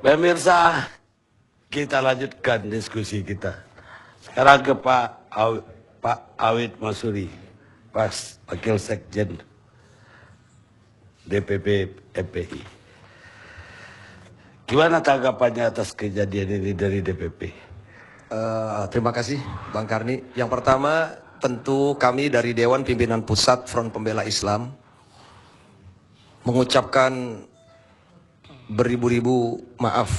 Pemirsa, kita lanjutkan diskusi kita. Sekarang ke Pak Awid Masuri, Wakil Sekjen DPP MPI. Gimana tanggapannya atas kejadian ini dari DPP? Terima kasih Bang Karni. Yang pertama, tentu kami dari Dewan Pimpinan Pusat Front Pembela Islam mengucapkan beribu-ribu maaf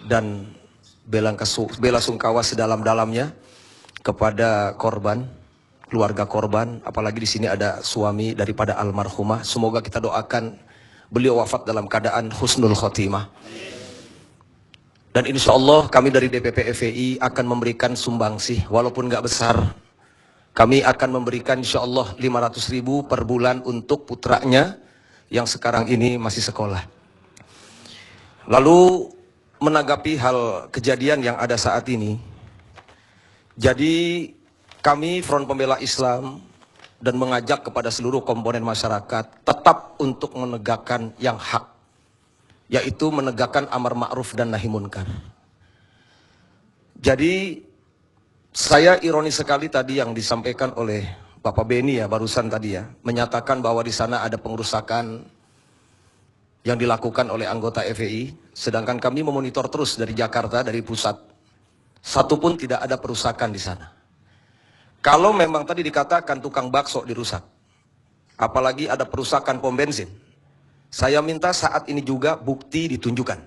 dan bela sungkawa sedalam-dalamnya kepada korban, keluarga korban, apalagi di sini ada suami daripada almarhumah. Semoga kita doakan beliau wafat dalam keadaan husnul khotimah. Dan insya Allah kami dari DPP FPI akan memberikan sumbangsih, walaupun nggak besar. Kami akan memberikan insya Allah 500.000 per bulan untuk putranya yang sekarang ini masih sekolah. Lalu menanggapi hal kejadian yang ada saat ini, jadi kami Front Pembela Islam dan mengajak kepada seluruh komponen masyarakat tetap untuk menegakkan yang hak, yaitu menegakkan amar ma'ruf dan nahi munkar. Jadi saya ironis sekali tadi yang disampaikan oleh Bapak Beni ya barusan tadi ya, menyatakan bahwa di sana ada pengerusakan yang dilakukan oleh anggota FPI, sedangkan kami memonitor terus dari Jakarta, dari pusat. Satu pun tidak ada perusakan di sana. Kalau memang tadi dikatakan tukang bakso dirusak, apalagi ada perusakan pom bensin, saya minta saat ini juga bukti ditunjukkan.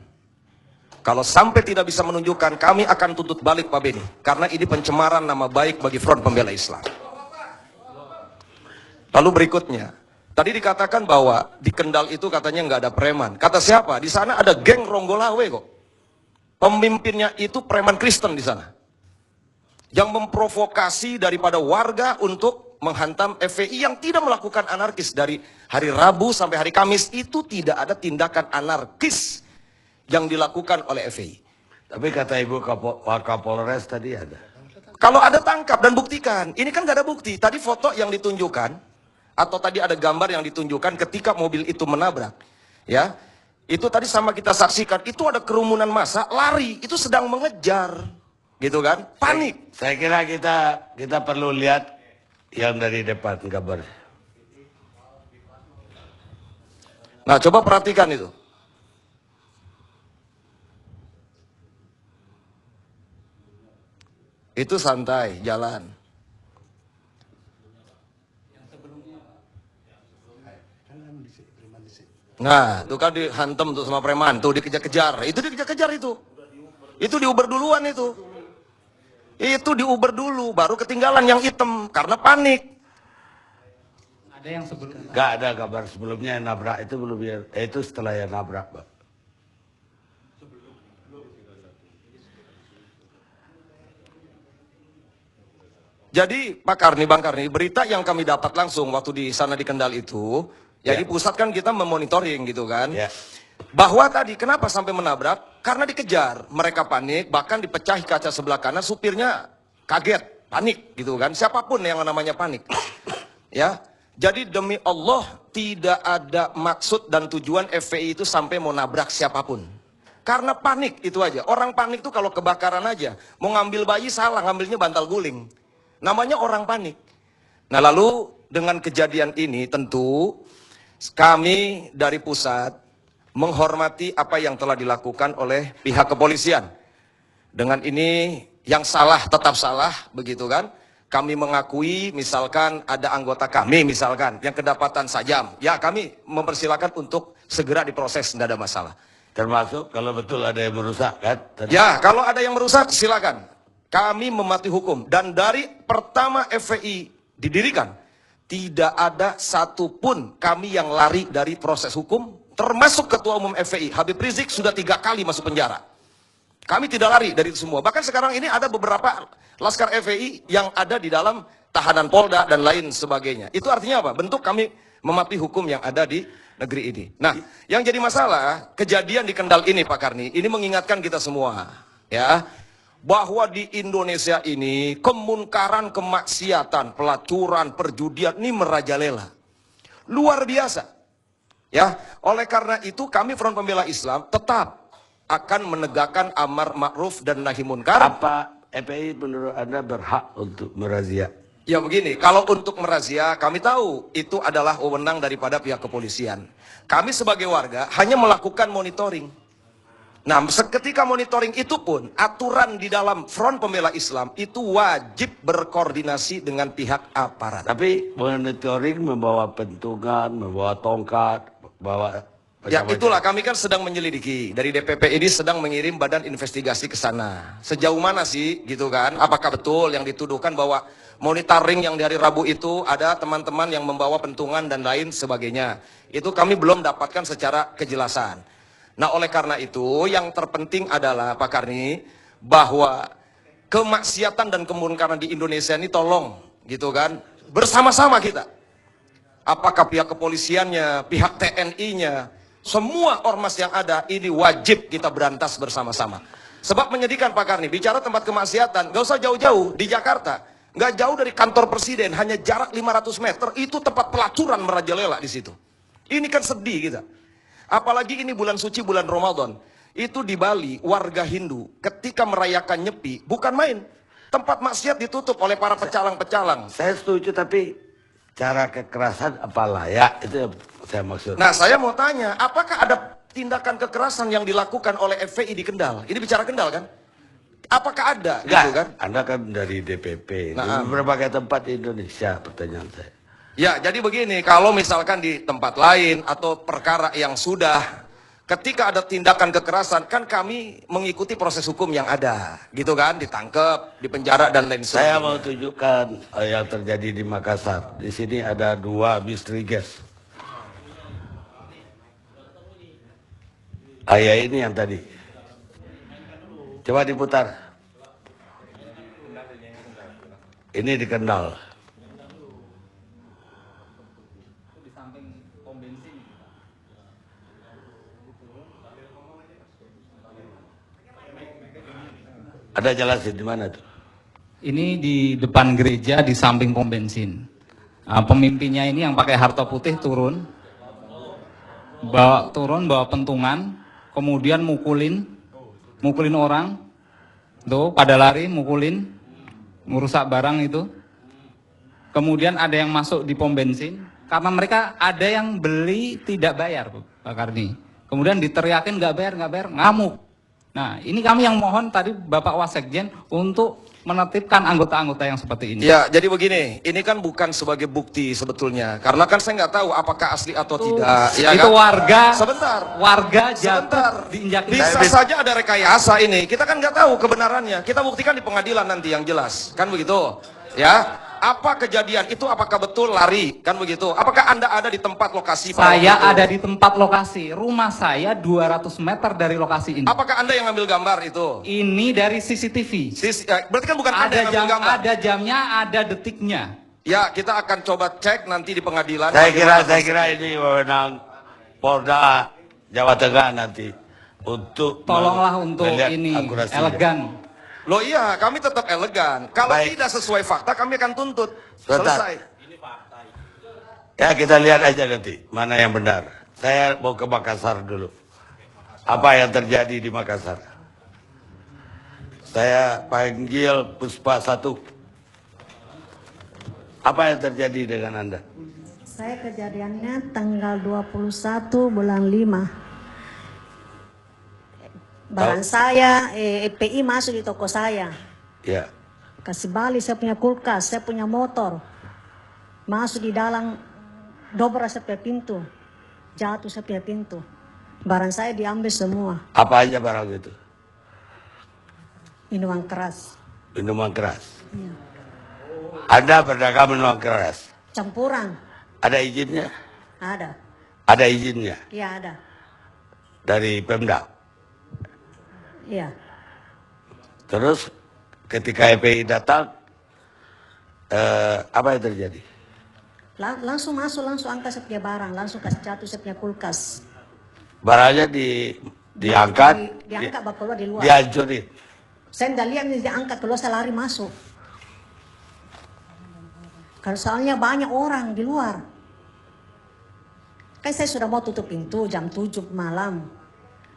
Kalau sampai tidak bisa menunjukkan, kami akan tuntut balik Pak Beni. Karena ini pencemaran nama baik bagi Front Pembela Islam. Lalu berikutnya, tadi dikatakan bahwa di Kendal itu katanya nggak ada preman. Kata siapa? Di sana ada geng Ronggolawe kok. Pemimpinnya itu preman Kristen di sana. Yang memprovokasi daripada warga untuk menghantam FPI yang tidak melakukan anarkis. Dari hari Rabu sampai hari Kamis itu tidak ada tindakan anarkis yang dilakukan oleh FPI. Tapi kata Ibu Kapolres tadi ada. Kalau ada tangkap dan buktikan. Ini kan nggak ada bukti. Tadi foto yang ditunjukkan, atau tadi ada gambar yang ditunjukkan ketika mobil itu menabrak. Ya, itu tadi sama kita saksikan. Itu ada kerumunan massa lari. Itu sedang mengejar. Gitu kan? Panik. Saya kira kita perlu lihat yang dari depan gambar. Nah, coba perhatikan itu. Itu santai, jalan. Nah, itu kan dihantam tuh sama preman, tuh dikejar-kejar. Itu dikejar-kejar itu. Itu diuber duluan itu. Itu diuber dulu, baru ketinggalan yang hitam karena panik. Ada yang sebelumnya? Gak ada kabar sebelumnya yang nabrak itu belum ya. Itu setelah yang nabrak, Pak. Jadi Pak Karni, Bang Karni, berita yang kami dapat langsung waktu di sana di Kendal itu, ya di pusat kan kita memonitoring gitu kan, bahwa tadi kenapa sampai menabrak? Karena dikejar, mereka panik, bahkan dipecahi kaca sebelah kanan, supirnya kaget, panik gitu kan, siapapun yang namanya panik, ya. Jadi demi Allah tidak ada maksud dan tujuan FPI itu sampai mau nabrak siapapun. Karena panik itu aja. Orang panik itu kalau kebakaran aja, mau ngambil bayi salah, ngambilnya bantal guling. Namanya orang panik. Nah lalu dengan kejadian ini tentu kami dari pusat menghormati apa yang telah dilakukan oleh pihak kepolisian. Dengan ini yang salah tetap salah, begitu kan? Kami mengakui misalkan ada anggota kami misalkan yang kedapatan sajam. Ya kami mempersilahkan untuk segera diproses, tidak ada masalah. Termasuk kalau betul ada yang merusak kan? Ya kalau ada yang merusak silakan. Kami mematuhi hukum. Dan dari pertama FPI didirikan, tidak ada satupun kami yang lari dari proses hukum, termasuk Ketua Umum FPI, Habib Rizik sudah 3 kali masuk penjara. Kami tidak lari dari itu semua. Bahkan sekarang ini ada beberapa laskar FPI yang ada di dalam tahanan Polda dan lain sebagainya. Itu artinya apa? Bentuk kami mematuhi hukum yang ada di negeri ini. Nah, yang jadi masalah, kejadian di Kendal ini Pak Karni, ini mengingatkan kita semua. Ya, bahwa di Indonesia ini kemunkaran, kemaksiatan, pelacuran, perjudian ini merajalela. Luar biasa. Ya, oleh karena itu kami Front Pembela Islam tetap akan menegakkan amar ma'ruf dan nahi munkar. Apa FPI menurut Anda berhak untuk merazia? Ya begini, kalau untuk merazia kami tahu itu adalah wewenang daripada pihak kepolisian. Kami sebagai warga hanya melakukan monitoring. Nah, ketika monitoring itu pun aturan di dalam Front Pembela Islam itu wajib berkoordinasi dengan pihak aparat. Tapi monitoring membawa pentungan, membawa tongkat, bawa Ya itulah kami kan sedang menyelidiki. Dari DPP ini sedang mengirim badan investigasi ke sana. Sejauh mana sih gitu kan? Apakah betul yang dituduhkan bahwa monitoring yang di hari Rabu itu ada teman-teman yang membawa pentungan dan lain sebagainya. Itu kami belum dapatkan secara kejelasan. Nah oleh karena itu yang terpenting adalah Pak Karni bahwa kemaksiatan dan kemungkaran di Indonesia ini tolong gitu kan bersama-sama kita. Apakah pihak kepolisiannya, pihak TNI-nya, semua ormas yang ada ini wajib kita berantas bersama-sama. Sebab menyedihkan Pak Karni, bicara tempat kemaksiatan, gak usah jauh-jauh, di Jakarta. Gak jauh dari kantor presiden, hanya jarak 500 meter, itu tempat pelacuran merajalela di situ. Ini kan sedih kita. Apalagi ini bulan suci, bulan Ramadan. Itu di Bali, warga Hindu, ketika merayakan Nyepi, bukan main. Tempat maksiat ditutup oleh para pecalang-pecalang. Saya setuju, tapi cara kekerasan apa layak, itu yang saya maksud. Nah, saya mau tanya, apakah ada tindakan kekerasan yang dilakukan oleh FPI di Kendal? Ini bicara Kendal kan? Apakah ada? Enggak, gitu kan? Anda kan dari DPP. Nah, di berbagai tempat di Indonesia, pertanyaan saya. Ya, jadi begini, kalau misalkan di tempat lain atau perkara yang sudah, ketika ada tindakan kekerasan, kan kami mengikuti proses hukum yang ada, gitu kan, ditangkap, dipenjara dan lain sebagainya. Saya mau tunjukkan yang terjadi di Makassar. Di sini ada 2 misteri gas. Ya ini yang tadi. Coba diputar. Ini di Kendal. Ada jelasin di mana tuh? Ini di depan gereja di samping pom bensin. Nah, pemimpinnya ini yang pakai harta putih turun, bawa pentungan, kemudian mukulin orang, tuh pada lari mukulin, merusak barang itu. Kemudian ada yang masuk di pom bensin, karena mereka ada yang beli tidak bayar, Pak Karni. Kemudian diteriakin nggak bayar, ngamuk. Nah, ini kami yang mohon tadi Bapak Wasekjen untuk menertibkan anggota-anggota yang seperti ini. Ya, jadi begini, ini kan bukan sebagai bukti sebetulnya, karena kan saya nggak tahu apakah asli atau tidak. Ya, itu kan? Warga, sebentar, warga jatuh diinjak. Bisa saja ada rekayasa ini, kita kan nggak tahu kebenarannya. Kita buktikan di pengadilan nanti yang jelas, kan begitu? Ya. Apa kejadian itu, apakah betul lari, kan begitu? Apakah Anda ada di tempat lokasi? Saya ada di tempat lokasi. Rumah saya 200 meter dari lokasi ini. Apakah Anda yang ngambil gambar itu? Ini dari CCTV. Berarti kan bukan Anda yang ngambil gambar. Ada jamnya, ada detiknya. Ya, kita akan coba cek nanti di pengadilan. Saya kira ini wewenang Polda Jawa Tengah nanti untuk tolonglah untuk ini elegan. Loh iya, kami tetap elegan. Kalau tidak sesuai fakta, kami akan tuntut. Selesai. Ini fakta. Ya, kita lihat aja nanti mana yang benar. Saya mau ke Makassar dulu. Apa yang terjadi di Makassar? Saya panggil Puspa 1. Apa yang terjadi dengan Anda? Saya kejadiannya tanggal 21 bulan 5. Barang saya, FPI masuk di toko saya. Ya. Kasih balik saya punya kulkas, saya punya motor. Masuk di dalam, dobrak saya punya pintu. Jatuh saya punya pintu. Barang saya diambil semua. Apa aja barang itu? Minuman keras. Minuman keras. Iya. Anda berdagang minuman keras? Campuran. Ada izinnya? Ada. Ada izinnya? Iya ada. Dari Pemda? Iya. Terus ketika FPI datang, apa yang terjadi? Langsung masuk, langsung angkat saya punya barang, langsung kasih jatuh saya punya kulkas. Barangnya diangkat, Diangkat bapak keluar di luar. dihancurin. Saya nggak lihat ini diangkat, keluar saya lari masuk. Karena soalnya banyak orang di luar. Kan saya sudah mau tutup pintu jam 7 malam.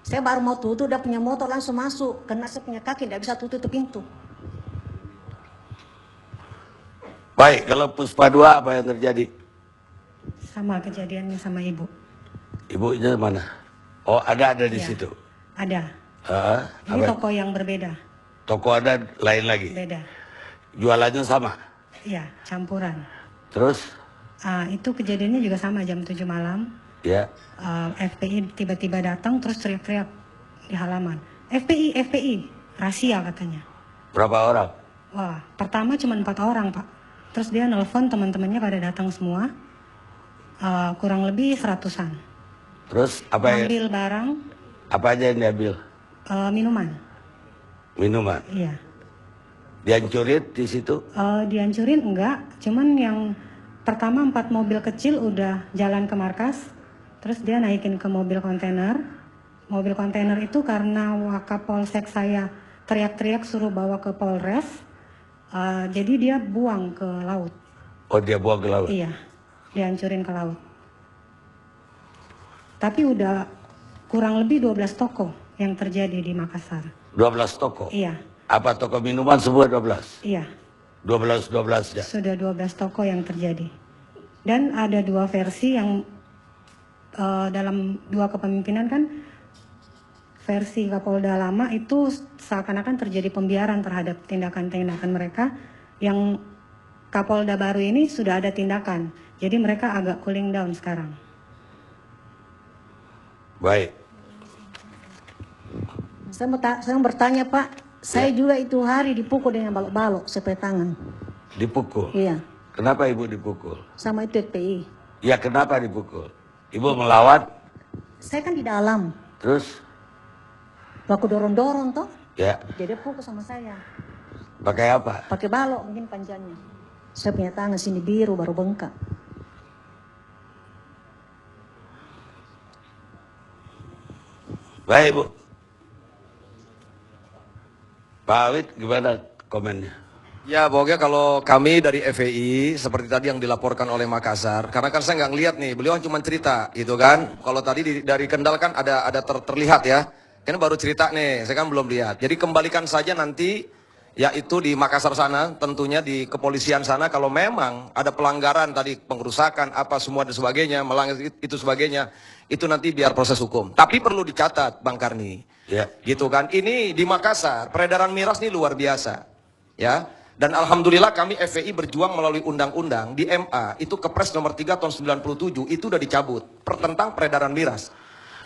Saya baru mau tutup, udah punya motor langsung masuk. Karena saya punya kaki, tidak bisa tutup pintu. Baik, kalau Puspa 2 apa yang terjadi? Sama kejadiannya sama ibu. Ibunya mana? Oh, ada di Iya, situ. ada. Ini Apa? toko yang berbeda. Toko ada lain lagi. Beda. Jualannya sama. Iya, campuran. Terus? Itu kejadiannya juga sama jam 7 malam. Ya. FPI tiba-tiba datang terus teriak-teriak di halaman. FPI, rahasia katanya. Berapa orang? Wah, pertama cuma 4 orang, Pak. Terus dia nelpon teman-temannya pada datang semua. Kurang lebih 100-an. Terus apa Ambil barang, apa aja yang diambil? minuman. Minuman. Iya. Dihancurin di situ? Dihancurin enggak, cuman yang pertama 4 mobil kecil udah jalan ke markas, terus dia naikin ke mobil kontainer. Mobil kontainer itu karena Wakapolsek saya teriak-teriak suruh bawa ke Polres, jadi dia buang ke laut. Oh, dia buang ke laut? Iya, dihancurin ke laut. Tapi udah kurang lebih 12 toko yang terjadi di Makassar. 12 toko? Iya. Apa toko minuman semua 12? Iya. 12 ya? Sudah 12 toko yang terjadi. Dan ada 2 versi yang dalam 2 kepemimpinan kan, versi Kapolda lama itu seakan-akan terjadi pembiaran terhadap tindakan-tindakan mereka. Yang Kapolda baru ini sudah ada tindakan. Jadi mereka agak cooling down sekarang. Baik. Saya mau bertanya Pak, saya juga itu hari dipukul dengan balok-balok sampai tangan. Dipukul? Iya. Kenapa ibu dipukul? Sama itu FPI. Ya kenapa dipukul? Ibu melawan? Saya kan di dalam. Terus? Aku dorong-dorong toh. Ya. Jadi dia pukul sama saya. Pakai apa? Pakai balok mungkin panjangnya. Saya punya tangan sini biru baru bengkak. Baik Bu. Pak Awid gimana komennya? Ya, pokoknya kalau kami dari FPI seperti tadi yang dilaporkan oleh Makassar, karena kan saya nggak ngeliat nih, beliau cuma cerita, gitu kan? Kalau tadi dari Kendal kan ada terlihat ya, kan baru cerita nih, saya kan belum lihat. Jadi kembalikan saja nanti, yaitu di Makassar sana, tentunya di kepolisian sana, kalau memang ada pelanggaran tadi pengerusakan apa semua dan sebagainya, melanggar itu sebagainya, itu nanti biar proses hukum. Tapi perlu dicatat, Bang Karni, Ya. gitu kan? Ini di Makassar peredaran miras ini luar biasa, ya. Dan alhamdulillah kami FPI berjuang melalui undang-undang di MA, itu Kepres nomor 3 tahun 97, itu udah dicabut, tentang peredaran miras.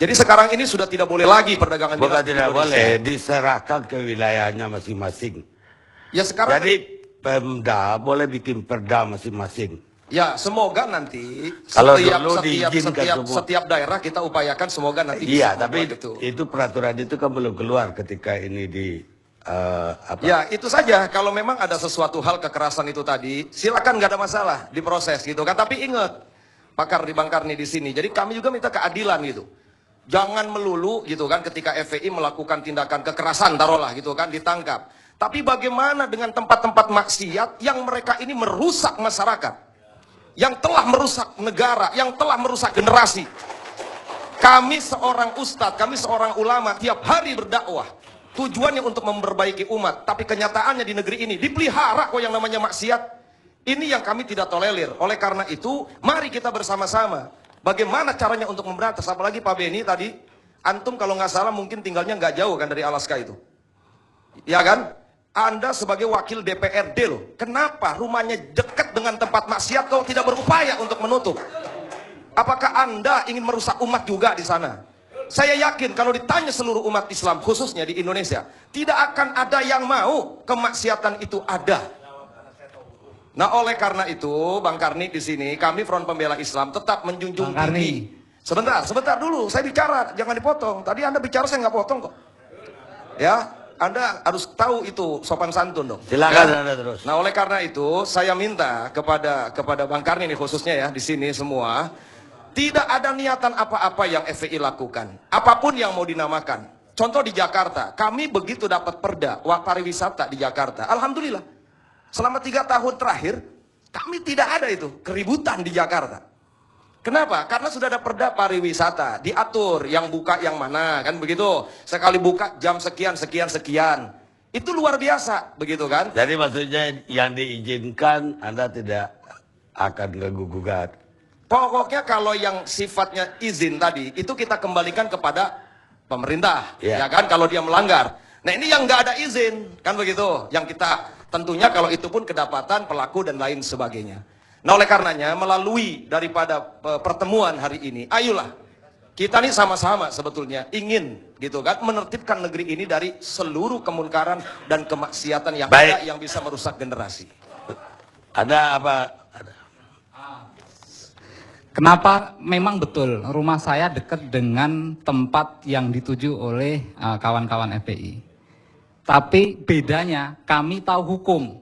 Jadi sekarang ini sudah tidak boleh lagi perdagangan miras. Bukan tidak boleh, diserahkan ke wilayahnya masing-masing. Ya sekarang. Jadi Pemda boleh bikin perda masing-masing. Ya semoga nanti Kalau dulu diizinkan semua. setiap daerah kita upayakan semoga nanti Iya, bisa tapi membuat itu peraturan itu kan belum keluar ketika ini di apa? Ya itu saja, kalau memang ada sesuatu hal kekerasan itu tadi, silakan, nggak ada masalah, diproses gitu kan. Tapi ingat, pakar di Bang Karni di sini, jadi kami juga minta keadilan gitu. Jangan melulu gitu kan ketika FPI melakukan tindakan kekerasan, taruhlah gitu kan, ditangkap. Tapi bagaimana dengan tempat-tempat maksiat yang mereka ini merusak masyarakat, yang telah merusak negara, yang telah merusak generasi. Kami seorang ustadz, kami seorang ulama, tiap hari berdakwah. Tujuannya untuk memperbaiki umat, tapi kenyataannya di negeri ini dipelihara kok yang namanya maksiat. Ini yang kami tidak tolerir. Oleh karena itu, mari kita bersama-sama. Bagaimana caranya untuk memberantas? Apalagi Pak Beni tadi, antum kalau nggak salah mungkin tinggalnya nggak jauh kan dari Alaska itu, ya kan? Anda sebagai wakil DPRD loh, kenapa rumahnya dekat dengan tempat maksiat kau tidak berupaya untuk menutup? Apakah Anda ingin merusak umat juga di sana? Saya yakin kalau ditanya seluruh umat Islam, khususnya di Indonesia, tidak akan ada yang mau kemaksiatan itu ada. Nah, oleh karena itu, Bang Karni di sini, kami Front Pembela Islam tetap menjunjung tinggi. Sebentar dulu, saya bicara, jangan dipotong. Tadi Anda bicara, saya nggak potong kok. Ya, Anda harus tahu itu sopan santun dong. Silakan Ya? Anda terus. Nah, oleh karena itu, saya minta kepada Bang Karni nih khususnya ya, di sini semua, tidak ada niatan apa-apa yang FPI lakukan. Apapun yang mau dinamakan. Contoh di Jakarta, kami begitu dapat perda pariwisata di Jakarta. Alhamdulillah. Selama 3 tahun terakhir, kami tidak ada itu keributan di Jakarta. Kenapa? Karena sudah ada perda pariwisata, diatur yang buka yang mana, kan begitu. Sekali buka jam sekian, sekian, sekian. Itu luar biasa, begitu kan? Jadi maksudnya yang diizinkan Anda tidak akan gugat. Pokoknya kalau yang sifatnya izin tadi, itu kita kembalikan kepada pemerintah, ya kan? Kalau dia melanggar. Nah ini yang nggak ada izin, kan begitu? Yang kita tentunya kalau itu pun kedapatan pelaku dan lain sebagainya. Nah oleh karenanya melalui daripada pertemuan hari ini, ayolah kita nih sama-sama sebetulnya ingin gitu kan menertibkan negeri ini dari seluruh kemunkaran dan kemaksiatan yang ada yang bisa merusak generasi. Ada apa? Kenapa memang betul rumah saya dekat dengan tempat yang dituju oleh kawan-kawan FPI. Tapi bedanya kami tahu hukum.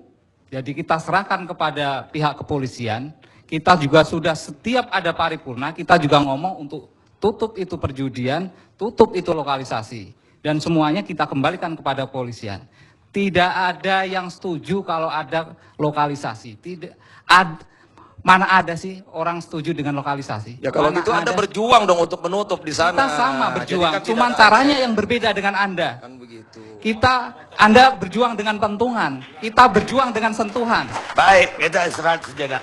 Jadi kita serahkan kepada pihak kepolisian, kita juga sudah setiap ada paripurna, kita juga ngomong untuk tutup itu perjudian, tutup itu lokalisasi. Dan semuanya kita kembalikan kepada kepolisian. Tidak ada yang setuju kalau ada lokalisasi. Mana ada sih orang setuju dengan lokalisasi? Ya kalau gitu Anda berjuang dong untuk menutup di sana. Kita sama berjuang, kan cuman caranya yang berbeda dengan Anda. Kan begitu. Anda berjuang dengan pentungan, kita berjuang dengan sentuhan. Baik, kita istirahat sejenak.